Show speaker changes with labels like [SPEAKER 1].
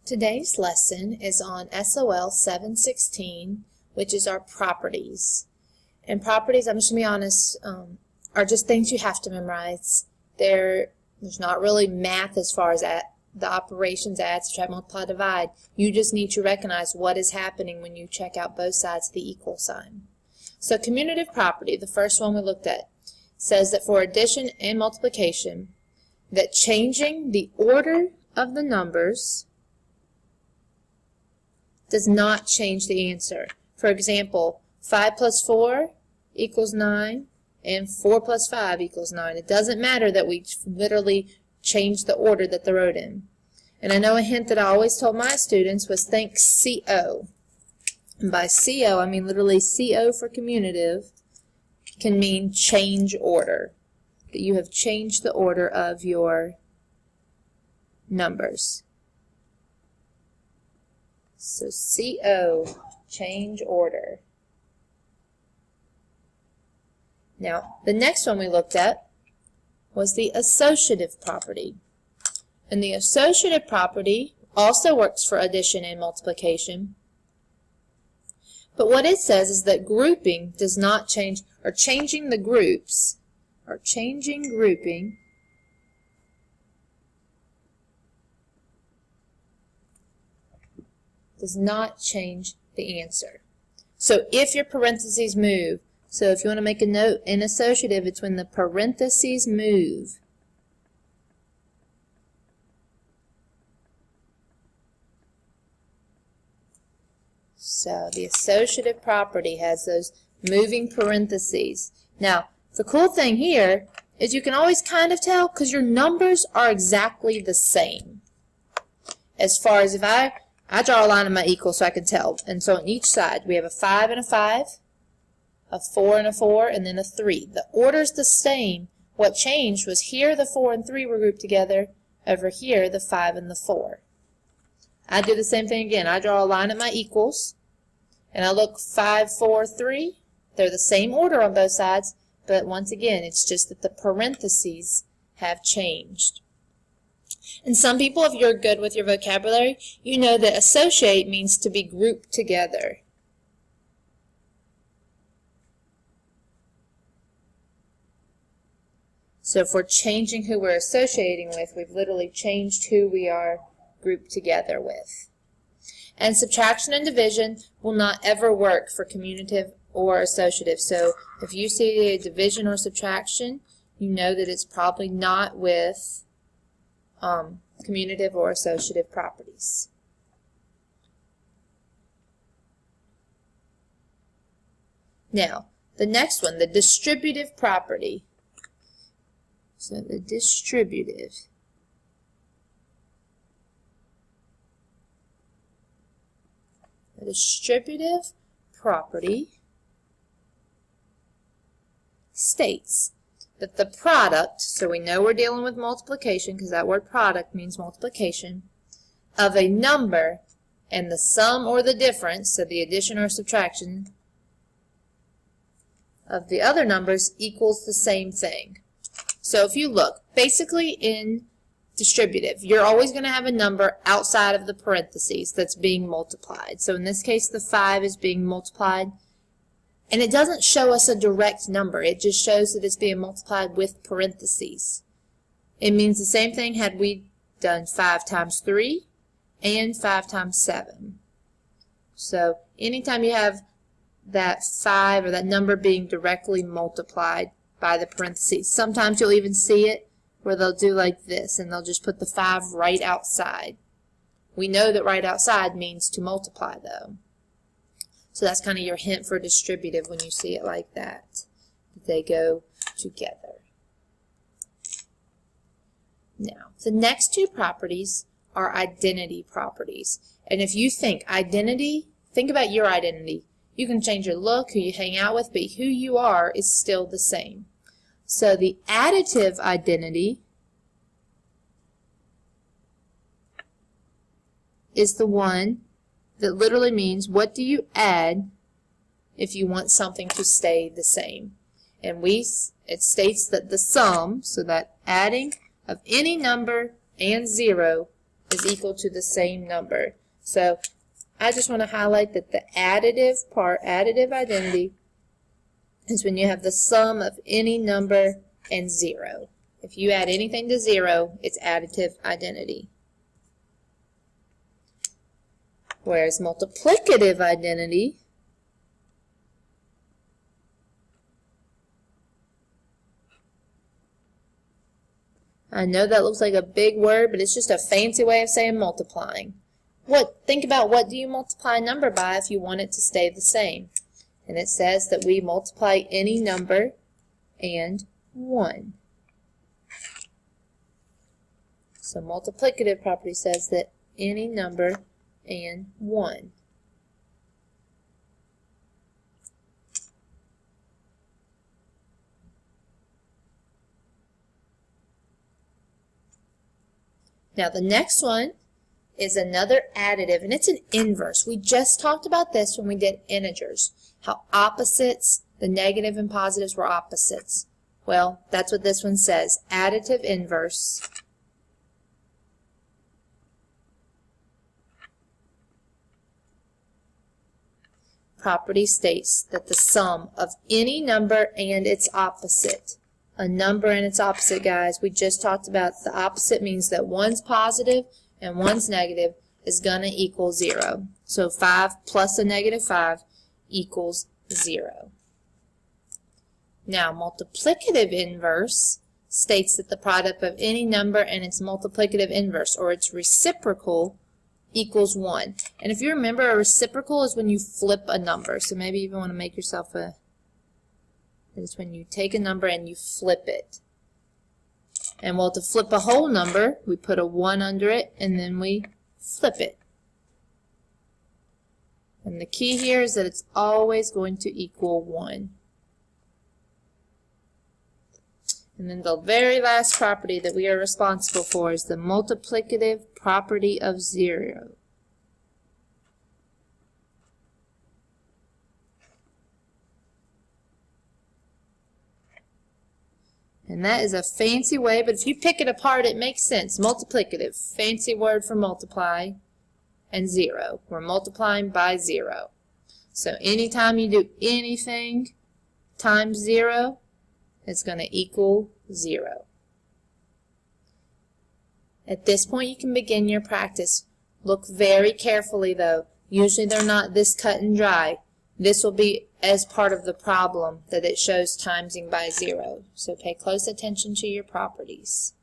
[SPEAKER 1] Today's lesson is on SOL 716, which is our properties. And properties, I'm just going to be honest, are just things you have to memorize. There's not really math as far as the operations, add, subtract, multiply, divide. You just need to recognize what is happening when you check out both sides of the equal sign. So commutative property, the first one we looked at, says that for addition and multiplication, that changing the order of the numbers does not change the answer. For example, 5 plus 4 equals 9, and 4 plus 5 equals 9. It doesn't matter that we literally changed the order that they're wrote in. And I know a hint that I always told my students was think CO. And by CO, I mean literally CO for commutative can mean change order. That you have changed the order of your numbers. So CO, change order. Now, the next one we looked at was the associative property. And the associative property also works for addition and multiplication. But what it says is that grouping does not change, or changing the groups, or changing grouping does not change the answer. So if your parentheses move, so if you want to make a note in associative, it's when the parentheses move. So the associative property has those moving parentheses. Now, the cool thing here is you can always kind of tell because your numbers are exactly the same. As far as if I draw a line on my equal so I can tell. And so on each side, we have a 5 and a 5, a 4 and a 4, and then a 3. The order's the same. What changed was here the 4 and 3 were grouped together. Over here, the 5 and the 4. I do the same thing again. I draw a line at my equals, and I look 5, 4, 3. They're the same order on both sides, but once again, it's just that the parentheses have changed. And some people, if you're good with your vocabulary, you know that associate means to be grouped together. So if we're changing who we're associating with, we've literally changed who we are grouped together with. And subtraction and division will not ever work for commutative or associative. So if you see a division or subtraction, you know that it's probably not with commutative or associative properties. Now, the next one, the distributive property. So the distributive. The distributive property states that the product, so we know we're dealing with multiplication because that word product means multiplication, of a number and the sum or the difference, so the addition or subtraction of the other numbers equals the same thing. So if you look, basically in distributive, you're always going to have a number outside of the parentheses that's being multiplied. So in this case, the 5 is being multiplied. And it doesn't show us a direct number. It just shows that it's being multiplied with parentheses. It means the same thing had we done 5 times 3 and 5 times 7. So anytime you have that 5 or that number being directly multiplied by the parentheses, sometimes you'll even see it where they'll do like this, and they'll just put the 5 right outside. We know that right outside means to multiply, though. So that's kind of your hint for distributive when you see it like that. They go together. Now, the next two properties are identity properties. And if you think identity, think about your identity. You can change your look, who you hang out with, but who you are is still the same. So the additive identity is the one that literally means what do you add if you want something to stay the same. And it states that the sum, so that adding of any number and 0 is equal to the same number. So I just want to highlight that the additive part, additive identity, is when you have the sum of any number and 0. If you add anything to 0, it's additive identity. Whereas multiplicative identity I know that looks like a big word, but it's just a fancy way of saying multiplying. Think about what do you multiply a number by if you want it to stay the same. And it says that we multiply any number and 1. So multiplicative property says that any number and 1. Now the next one is another additive, and it's an inverse. We just talked about this when we did integers, how opposites, the negative and positives were opposites. Well, that's what this one says, additive inverse. Property states that the sum of any number and its opposite. A number and its opposite, guys, we just talked about the opposite means that one's positive and one's negative is going to equal 0. So 5 plus a negative 5 equals 0. Now, multiplicative inverse states that the product of any number and its multiplicative inverse, or its reciprocal, equals 1. And if you remember, a reciprocal is when you flip a number. So maybe you even want to make yourself a... It's when you take a number and you flip it. And well, to flip a whole number, we put a 1 under it, and then we flip it. And the key here is that it's always going to equal 1. And then the very last property that we are responsible for is the multiplicative property of 0. And that is a fancy way, but if you pick it apart, it makes sense. Multiplicative, fancy word for multiply, and 0. We're multiplying by 0. So anytime you do anything times 0, it's going to equal 0. At this point, you can begin your practice. Look very carefully, though. Usually they're not this cut and dry. This will be as part of the problem that it shows timesing by 0. So pay close attention to your properties.